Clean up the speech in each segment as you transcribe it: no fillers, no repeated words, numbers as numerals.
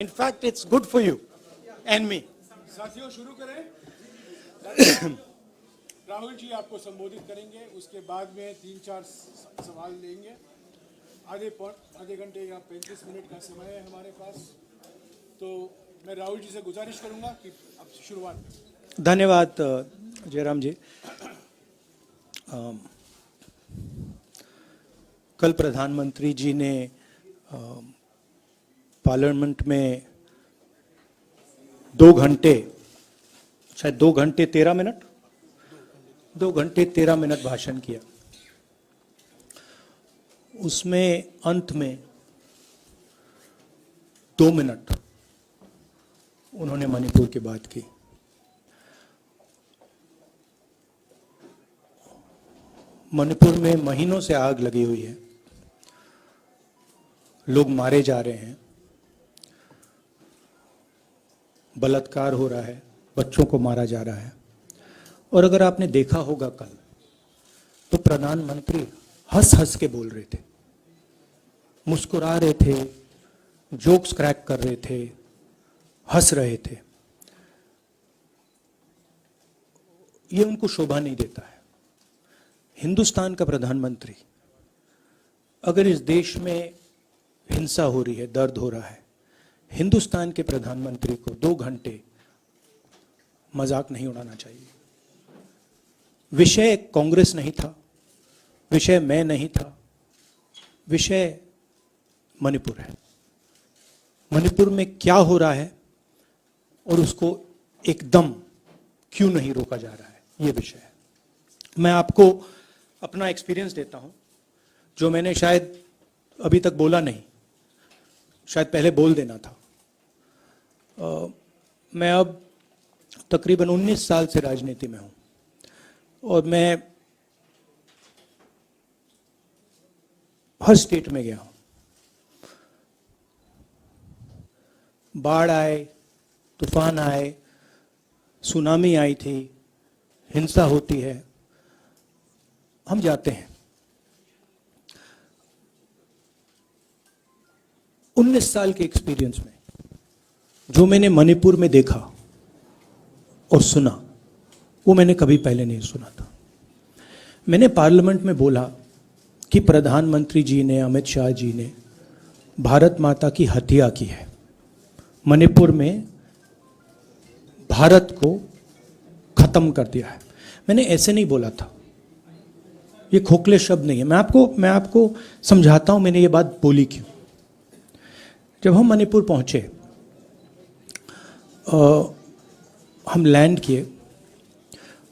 In fact, it's good for you and me. साथियों शुरू करें। राहुल जी आपको संबोधित करेंगे, उसके बाद में 3-4 सवाल लेंगे। आधे घंटे या 35 मिनट का समय है हमारे पास, तो मैं राहुल जी से गुजारिश करूंगा कि अब शुरुआत करें। धन्यवाद जयराम जी। कल प्रधानमंत्री जी ने पार्लियामेंट में 2 घंटे, शायद 2 घंटे 13 मिनट, 2 घंटे 13 मिनट भाषण किया। उसमें अंत में 2 मिनट उन्होंने मणिपुर की बात की। मणिपुर में महीनों से आग लगी हुई है, लोग मारे जा रहे हैं, बलात्कार हो रहा है, बच्चों को मारा जा रहा है। और अगर आपने देखा होगा कल, तो प्रधानमंत्री हंस हंस के बोल रहे थे, मुस्कुरा रहे थे, जोक्स क्रैक कर रहे थे, हंस रहे थे। ये उनको शोभा नहीं देता है। हिंदुस्तान का प्रधानमंत्री, अगर इस देश में हिंसा हो रही है, दर्द हो रहा है, हिंदुस्तान के प्रधानमंत्री को 2 घंटे मजाक नहीं उड़ाना चाहिए। विषय कांग्रेस नहीं था, विषय मैं नहीं था, विषय मणिपुर है। मणिपुर में क्या हो रहा है और उसको एकदम क्यों नहीं रोका जा रहा है, ये विषय है। मैं आपको अपना एक्सपीरियंस देता हूं, जो मैंने शायद अभी तक बोला नहीं, शायद पहले बोल देना था। मैं अब तकरीबन 19 साल से राजनीति में हूं और मैं हर स्टेट में गया हूं। बाढ़ आए, तूफान आए, सुनामी आई थी, हिंसा होती है, हम जाते हैं। 19 साल के एक्सपीरियंस में जो मैंने मणिपुर में देखा और सुना, वो मैंने कभी पहले नहीं सुना था। मैंने पार्लियामेंट में बोला कि प्रधानमंत्री जी ने, अमित शाह जी ने भारत माता की हत्या की है, मणिपुर में भारत को खत्म कर दिया है। मैंने ऐसे नहीं बोला था, ये खोखले शब्द नहीं है। मैं आपको समझाता हूं मैंने ये बात बोली क्यों। जब हम मणिपुर पहुंचे, हम लैंड किए,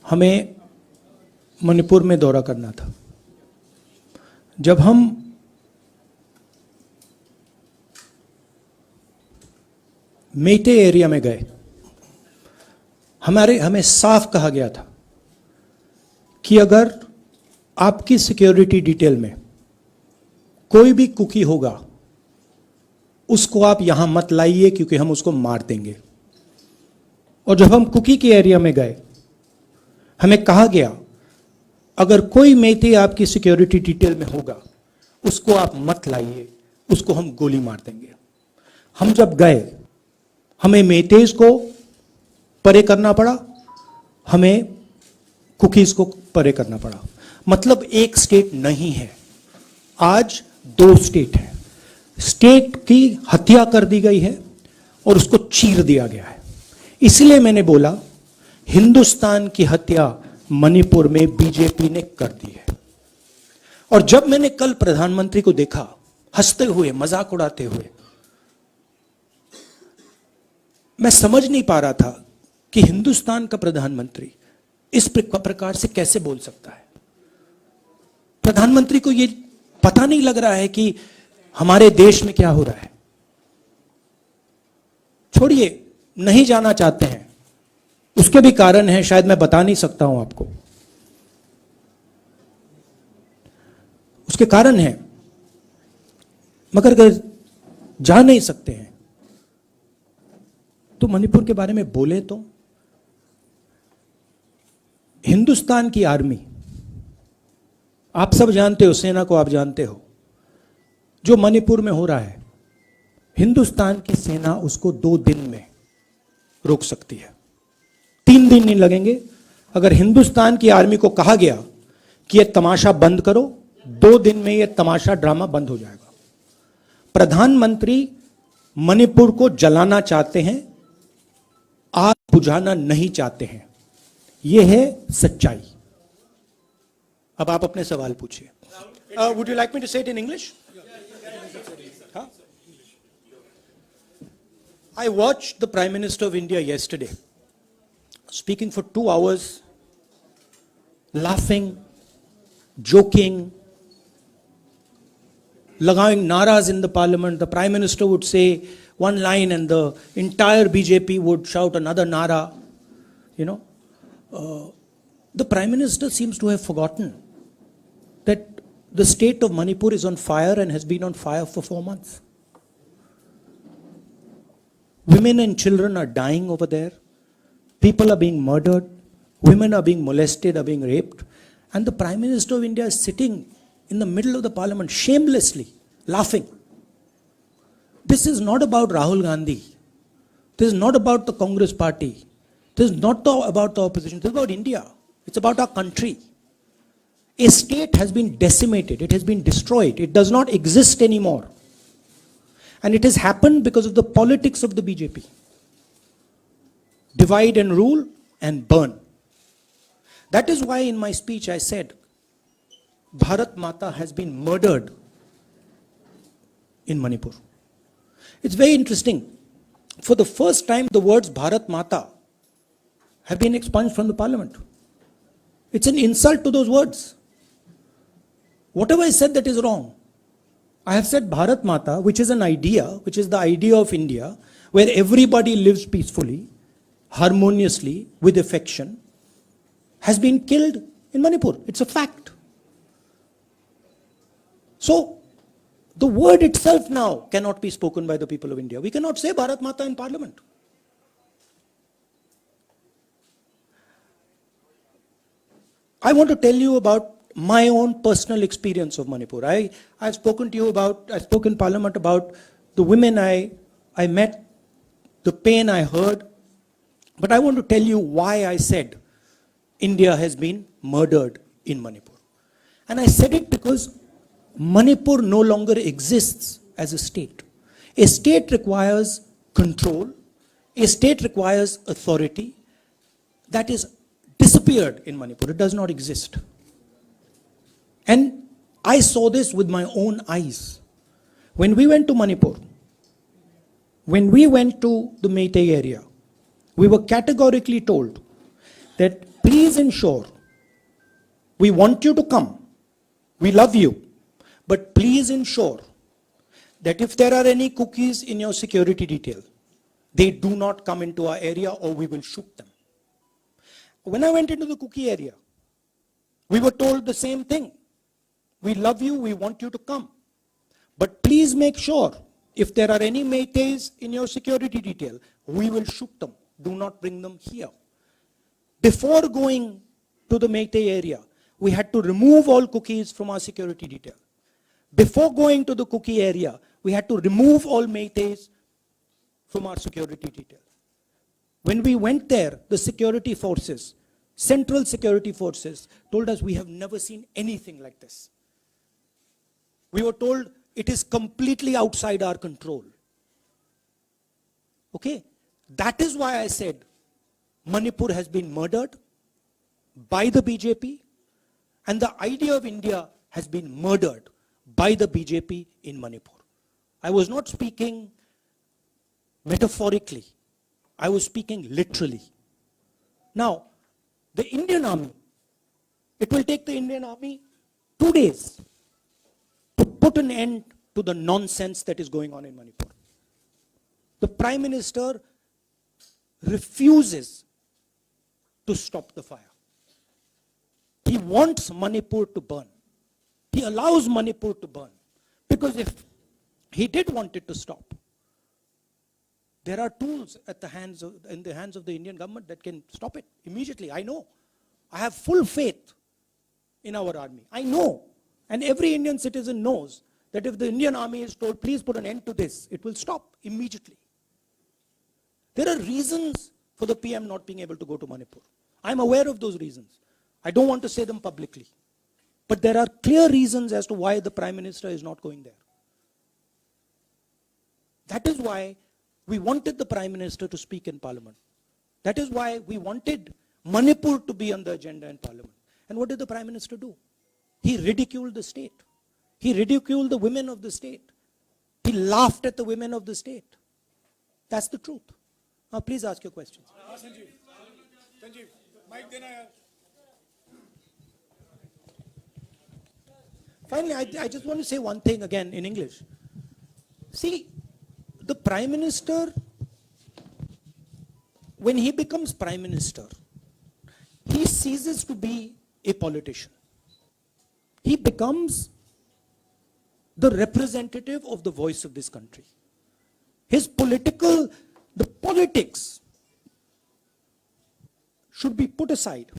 हमें मणिपुर में दौरा करना था। जब हम मेटे एरिया में गए, हमें साफ कहा गया था कि अगर आपकी सिक्योरिटी डिटेल में कोई भी कुकी होगा, उसको आप यहां मत लाइए, क्योंकि हम उसको मार देंगे। और जब हम कुकी के एरिया में गए, हमें कहा गया अगर कोई मेथे आपकी सिक्योरिटी डिटेल में होगा, उसको आप मत लाइए, उसको हम गोली मार देंगे। हम जब गए, हमें मेथेज को परे करना पड़ा, हमें कुकीज को परे करना पड़ा। मतलब एक स्टेट नहीं है, आज 2 स्टेट है। स्टेट की हत्या कर दी गई है और उसको चीर दिया गया है। इसलिए मैंने बोला हिंदुस्तान की हत्या मणिपुर में बीजेपी ने कर दी है। और जब मैंने कल प्रधानमंत्री को देखा हंसते हुए, मजाक उड़ाते हुए, मैं समझ नहीं पा रहा था कि हिंदुस्तान का प्रधानमंत्री इस प्रकार से कैसे बोल सकता है। प्रधानमंत्री को यह पता नहीं लग रहा है कि हमारे देश में क्या हो रहा है। छोड़िए, नहीं जाना चाहते हैं, उसके भी कारण है, शायद मैं बता नहीं सकता हूं आपको, उसके कारण है। मगर अगर जा नहीं सकते हैं तो मणिपुर के बारे में बोले तो। हिंदुस्तान की आर्मी, आप सब जानते हो, सेना को आप जानते हो, जो मणिपुर में हो रहा है, हिंदुस्तान की सेना उसको 2 दिन में रोक सकती है, 3 दिन नहीं लगेंगे। अगर हिंदुस्तान की आर्मी को कहा गया कि यह तमाशा बंद करो, 2 दिन में यह तमाशा ड्रामा बंद हो जाएगा। प्रधानमंत्री मणिपुर को जलाना चाहते हैं, आग बुझाना नहीं चाहते हैं। यह है सच्चाई। अब आप अपने सवाल पूछिए। Would you like me to say it in English? I watched the Prime Minister of India yesterday speaking for 2 hours, laughing, joking, लगाing naras in the parliament. The Prime Minister would say one line and the entire BJP would shout another nara. You know, the Prime Minister seems to have forgotten that the state of Manipur is on fire and has been on fire for 4 months. Women and children are dying over there. People are being murdered. Women are being molested, are being raped. And the Prime Minister of India is sitting in the middle of the parliament, shamelessly laughing. This is not about Rahul Gandhi. This is not about the Congress party. This is not about the opposition. This is about India. It's about our country. A state has been decimated. It has been destroyed. It does not exist anymore. And it has happened because of the politics of the BJP. Divide and rule and burn. That is why in my speech I said, Bharat Mata has been murdered in Manipur. It's very interesting. For the first time, the words Bharat Mata have been expunged from the parliament. It's an insult to those words. Whatever I said that is wrong. I have said Bharat Mata, which is an idea, which is the idea of India, where everybody lives peacefully, harmoniously, with affection, has been killed in Manipur. It's a fact. So, the word itself now cannot be spoken by the people of India. We cannot say Bharat Mata in parliament. I want to tell you about my own personal experience of Manipur. I've spoken to you about, I spoke in parliament about the women I met, the pain I heard, but I want to tell you why I said India has been murdered in Manipur. And I said it because Manipur no longer exists as a state. A state requires control, a state requires authority. That is disappeared in Manipur. It does not exist. And I saw this with my own eyes. When we went to Manipur, when we went to the Meitei area, we were categorically told that please ensure, we want you to come, we love you, but please ensure that if there are any cookies in your security detail, they do not come into our area or we will shoot them. When I went into the cookie area, we were told the same thing. We love you, we want you to come. But please make sure, if there are any Meiteis in your security detail, we will shoot them. Do not bring them here. Before going to the Meitei area, we had to remove all cookies from our security detail. Before going to the cookie area, we had to remove all Meiteis from our security detail. When we went there, the security forces, central security forces, told us we have never seen anything like this. We were told it is completely outside our control. Okay? That is why I said Manipur has been murdered by the BJP and the idea of India has been murdered by the BJP in Manipur. I was not speaking metaphorically. I was speaking literally. Now, the Indian army, it will take the Indian army 2 days to put an end to the nonsense that is going on in Manipur. The Prime Minister refuses to stop the fire. He wants Manipur to burn. He allows Manipur to burn. Because if he did want it to stop, there are tools in the hands of the Indian government that can stop it immediately. I know. I have full faith in our army. I know. And every Indian citizen knows that if the Indian army is told, please put an end to this, it will stop immediately. There are reasons for the PM not being able to go to Manipur. I'm aware of those reasons. I don't want to say them publicly. But there are clear reasons as to why the Prime Minister is not going there. That is why we wanted the Prime Minister to speak in Parliament. That is why we wanted Manipur to be on the agenda in Parliament. And what did the Prime Minister do? He ridiculed the state. He ridiculed the women of the state. He laughed at the women of the state. That's the truth. Now please ask your questions. Sanjeev mike देना यार. Finally, I just want to say one thing again in English. See, the Prime Minister, when he becomes Prime Minister, he ceases to be a politician. He becomes the representative of the voice of this country. The politics should be put aside.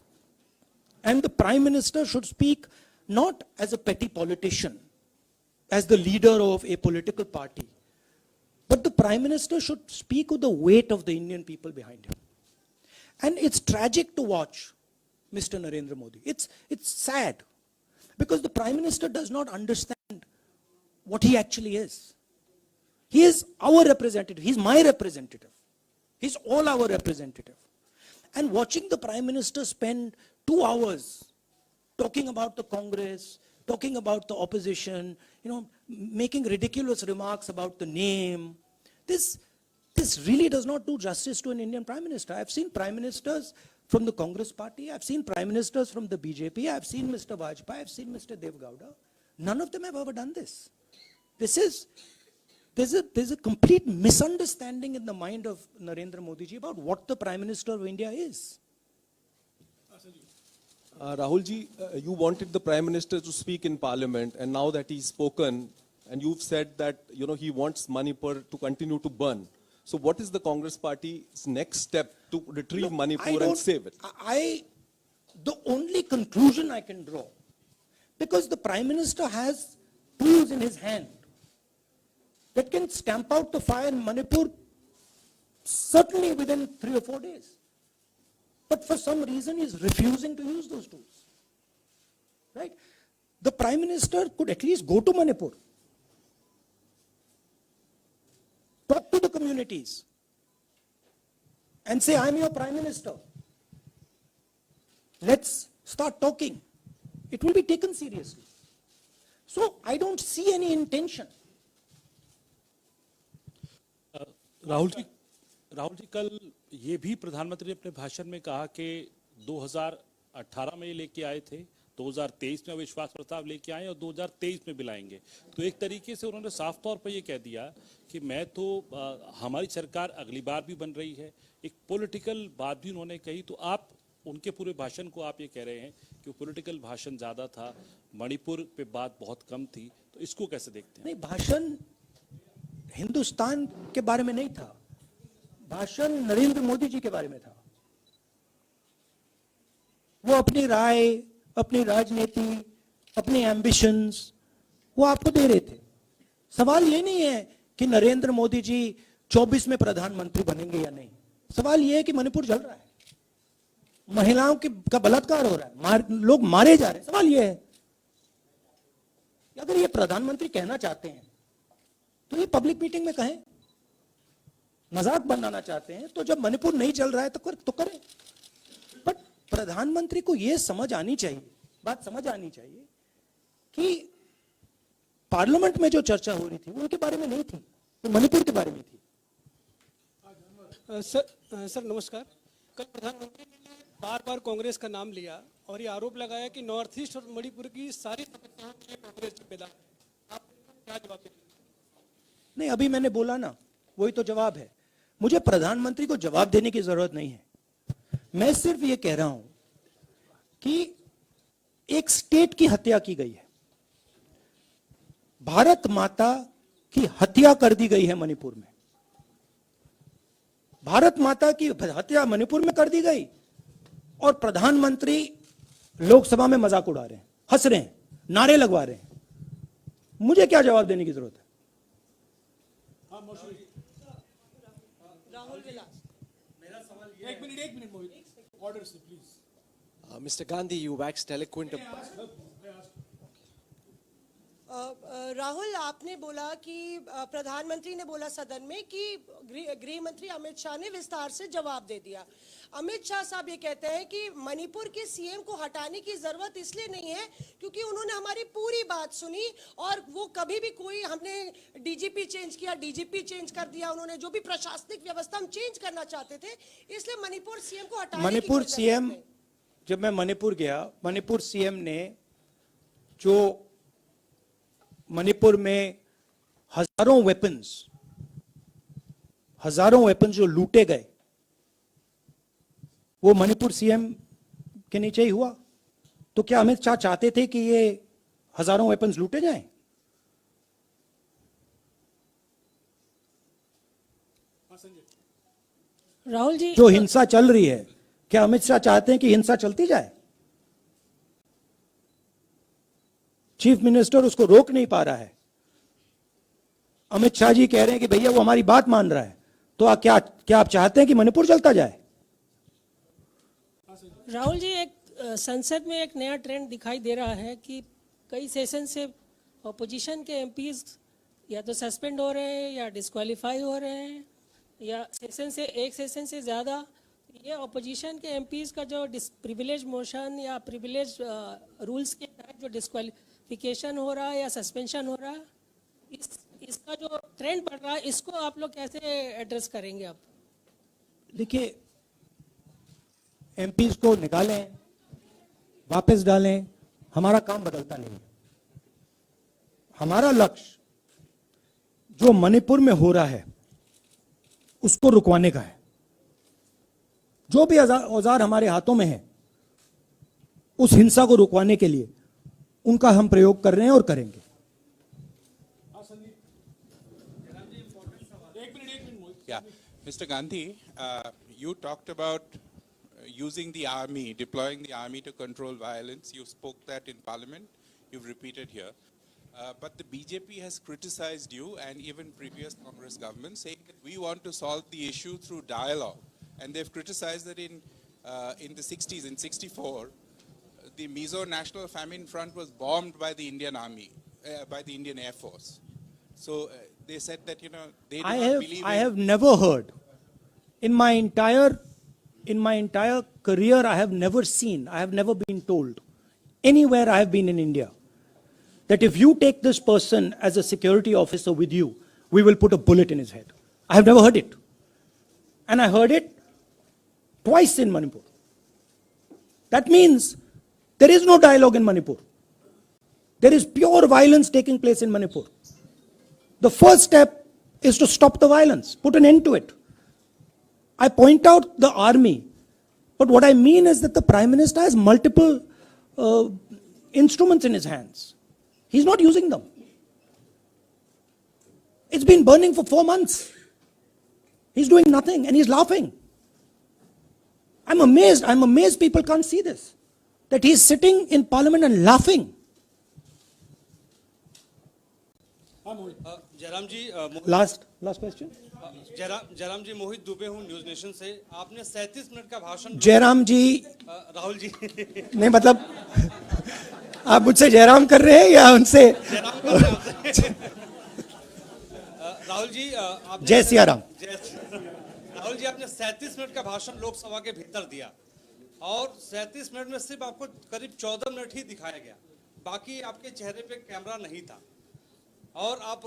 And the Prime Minister should speak not as a petty politician, as the leader of a political party, but the Prime Minister should speak with the weight of the Indian people behind him. And it's tragic to watch Mr. Narendra Modi. It's sad because the Prime Minister does not understand what he actually is. He is our representative. He's my representative. He's all our representative. And watching the Prime Minister spend 2 hours talking about the Congress, talking about the opposition, making ridiculous remarks about the name. This really does not do justice to an Indian Prime Minister. I've seen Prime Ministers from the Congress party, I've seen Prime Ministers from the BJP, I've seen Mr. Vajpayee, I've seen Mr. Dev Gowda. None of them have ever done this. There's a complete misunderstanding in the mind of Narendra Modi ji about what the Prime Minister of India is. Rahul ji, you wanted the Prime Minister to speak in Parliament, and now that he's spoken, and you've said that he wants Manipur to continue to burn. So what is the Congress Party's next step to retrieve Manipur and save it? The only conclusion I can draw, because the Prime Minister has tools in his hand that can stamp out the fire in Manipur certainly within 3 or 4 days. But for some reason, he's refusing to use those tools. Right? The Prime Minister could at least go to Manipur, talk to the communities, and say, I'm your Prime Minister. Let's start talking. It will be taken seriously. So I don't see any intention. Rahul ji कल ये भी प्रधानमंत्री ने अपने भाषण में कहा कि 2018 में ये लेके आए थे, 2023 में विश्वास प्रस्ताव लेके आए और 2023 में भी लाएंगे. तो एक तरीके से उन्होंने साफ तौर पर ये कह दिया कि मैं तो हमारी सरकार अगली बार भी बन रही है. एक पॉलिटिकल बात भी उन्होंने कही. तो आप उनके पूरे भाषण को आप ये कह रहे हैं कि पॉलिटिकल भाषण ज्यादा था, मणिपुर पे बात बहुत कम थी. तो इसको कैसे देखते हैं? नहीं, भाषण हिंदुस्तान के बारे में नहीं था. भाषण नरेंद्र मोदी जी के बारे में था. वो अपनी राय, अपनी राजनीति, अपने एम्बिशंस वो आपको दे रहे थे. सवाल ये नहीं है कि नरेंद्र मोदी जी 24 में प्रधानमंत्री बनेंगे या नहीं. सवाल ये है कि मणिपुर जल रहा है, महिलाओं का बलात्कार हो रहा है, लोग मारे जा रहे हैं. सवाल ये है कि अगर ये प्रधानमंत्री कहना चाहते हैं तो ये पब्लिक मीटिंग में कहें. मजाक बनाना चाहते हैं तो जब मणिपुर नहीं चल रहा है तो करें. बट प्रधानमंत्री को ये समझ आनी चाहिए, बात समझ आनी चाहिए कि पार्लियामेंट में जो चर्चा हो रही थी वो उनके बारे में नहीं थी, वो मणिपुर के बारे में थी. सर नमस्कार. कल प्रधानमंत्री ने बार बार कांग्रेस का नाम लिया और ये आरोप लगाया कि नॉर्थ ईस्ट और मणिपुर की सारी समस्याओं के लिए कांग्रेस जिम्मेदार. आप क्या जवाब देंगे? नहीं, अभी मैंने बोला ना, वही तो जवाब है. मुझे प्रधानमंत्री को जवाब देने की जरूरत नहीं है. मैं सिर्फ ये कह रहा हूं कि एक स्टेट की हत्या की गई है. भारत माता की हत्या कर दी गई है मणिपुर में. भारत माता की हत्या मणिपुर में कर दी गई और प्रधानमंत्री लोकसभा में मजाक उड़ा रहे हैं, हंस रहे हैं, नारे लगवा रहे हैं. मुझे क्या जवाब देने की जरूरत है? हाँ मौसमी, राहुल विलास एक मिनट मोहित, ऑर्डर से please. Mr. Gandhi, you waxed eloquent. Rahul, आपने बोला कि प्रधानमंत्री ने बोला सदन में कि गृह मंत्री अमित शाह ने विस्तार से जवाब दे दिया। अमित शाह साहब ये कहते हैं कि मणिपुर के सीएम को हटाने की जरूरत इसलिए नहीं है क्योंकि उन्होंने हमारी पूरी बात सुनी और वो कभी भी कोई हमने डीजीपी चेंज किया, डीजीपी चेंज कर दिया, उन्होंने जो भी प्रशासनिक व्यवस्था हम चेंज करना चाहते थे, इसलिए मणिपुर सीएम को हटाने की मणिपुर कोई सीएम, जरूरत नहीं। जब मैं मणिपुर गया, मणिपुर सीएम ने जो मणिपुर में हजारों वेपन्स जो लूटे गए, वो मणिपुर सीएम के नीचे ही हुआ। तो क्या अमित शाह चाहते थे कि ये हजारों वेपन्स लूटे जाएं? राहुल जी, जो हिंसा चल रही है, क्या अमित शाह चाहते हैं कि हिंसा चलती जाए? चीफ मिनिस्टर उसको रोक नहीं पा रहा है। अमित शाह जी कह रहे हैं कि भैया वो हमारी बात मान रहा है, तो क्या आप चाहते हैं कि मणिपुर चलता जाए? राहुल जी, एक संसद में एक नया ट्रेंड दिखाई दे रहा है कि कई सेशन से ऑपोजिशन के एमपीज या तो सस्पेंड हो रहे हैं या डिस्क्वालीफाई हो रहे हैं, या एक सेशन से ज़्यादा ये ऑपोजिशन के एमपीज का जो प्रिविलेज मोशन या प्रिविलेज रूल्स के तहत जो डिस्क्वालिफिकेशन हो रहा है या सस्पेंशन हो रहा है, इसका जो ट्रेंड बढ़ रहा है, इसको आप लोग कैसे एड्रेस करेंगे? आप देखिए, एमपीज को निकालें, वापस डालें, हमारा काम बदलता नहीं है। हमारा लक्ष्य जो मणिपुर में हो रहा है उसको रुकवाने का है। जो भी औजार हमारे हाथों में है, उस हिंसा को रुकवाने के लिए उनका हम प्रयोग कर रहे हैं और करेंगे। Yeah, Mr. Gandhi, you talked about using the army, deploying the army to control violence. You spoke that in Parliament. You've repeated here. But the BJP has criticized you and even previous Congress governments, saying that we want to solve the issue through dialogue. And they've criticized that in the 60s, in 64, the Mizo National Famine Front was bombed by the Indian Army, by the Indian Air Force. So they said that, you know, they do not believe I in... have never heard in my entire career, I have never been told anywhere I have been in India that if you take this person as a security officer with you, we will put a bullet in his head. I have never heard it. And I heard it twice in Manipur. That means there is no dialogue in Manipur. There is pure violence taking place in Manipur. The first step is to stop the violence, put an end to it. I point out the army, but what I mean is that the Prime Minister has multiple instruments in his hands. He's not using them. It's been burning for 4 months. He's doing nothing and he's laughing. I'm amazed people can't see this. That he's sitting in Parliament and laughing. Jairam ji, Last question. Jairam जी, मोहित दुबे हूँ news nation से। आपने 37 minute का भाषण जयराम जी, राहुल जी नहीं मतलब आप मुझसे जयराम कर रहे हैं या उनसे? जयराम कर रहे हैं आपसे। राहुल जी, आपने जय सिया राम। राहुल जी, आपने 37 मिनट का भाषण लोकसभा के भीतर दिया और 37 मिनट में सिर्फ आपको करीब 14 मिनट ही दिखाया गया, बाकी आपके चेहरे पे कैमरा नहीं था और आप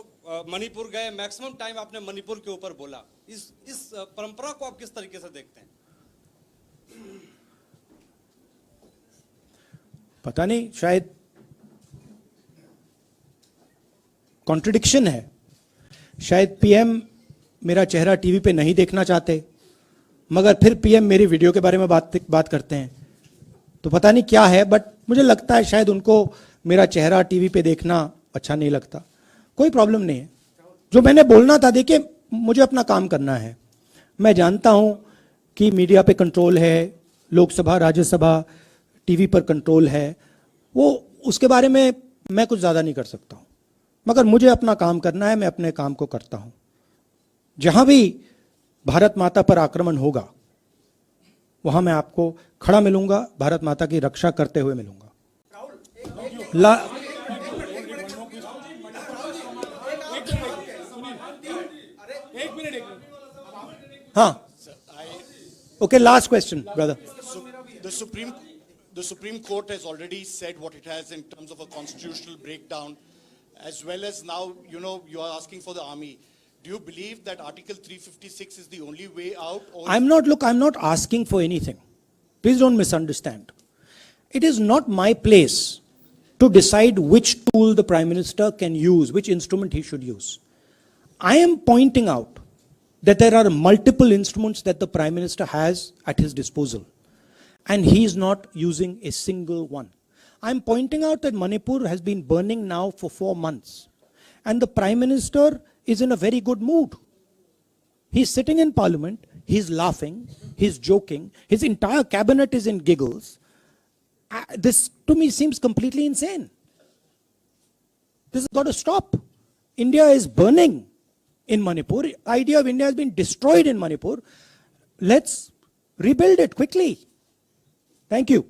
मणिपुर गए, मैक्सिमम टाइम आपने मणिपुर के ऊपर बोला। इस परंपरा को आप किस तरीके से देखते हैं? पता नहीं, शायद कॉन्ट्रडिक्शन है। शायद पीएम मेरा चेहरा टीवी पे नहीं देखना चाहते, मगर फिर पीएम मेरी वीडियो के बारे में बात करते हैं। तो पता नहीं क्या है, बट मुझे लगता है शायद उनको मेरा चेहरा टीवी पे देखना अच्छा नहीं लगता। कोई प्रॉब्लम नहीं है। जो मैंने बोलना था, देखिए मुझे अपना काम करना है। मैं जानता हूं कि मीडिया पे कंट्रोल है, लोकसभा राज्यसभा टीवी पर कंट्रोल है, वो उसके बारे में मैं कुछ ज़्यादा नहीं कर सकता हूं। मगर मुझे अपना काम करना है, मैं अपने काम को करता हूं। जहां भी भारत माता पर आक्रमण होगा वहां मैं आपको खड़ा मिलूंगा, भारत माता की रक्षा करते हुए मिलूंगा। हाँ, okay, last question brother. The Supreme Court has already said what it has in terms of a constitutional breakdown, as well as now, you are asking for the army. Do you believe that Article 356 is the only way out? Or I'm not asking for anything. Please don't misunderstand. It is not my place to decide which tool the Prime Minister can use, which instrument he should use. I am pointing out that there are multiple instruments that the Prime Minister has at his disposal, and he is not using a single one. I'm pointing out that Manipur has been burning now for 4 months, and the Prime Minister is in a very good mood. He's sitting in Parliament, he's laughing, he's joking, his entire cabinet is in giggles. This to me seems completely insane. This has got to stop. India is burning in Manipur. The idea of India has been destroyed in Manipur. Let's rebuild it quickly. Thank you.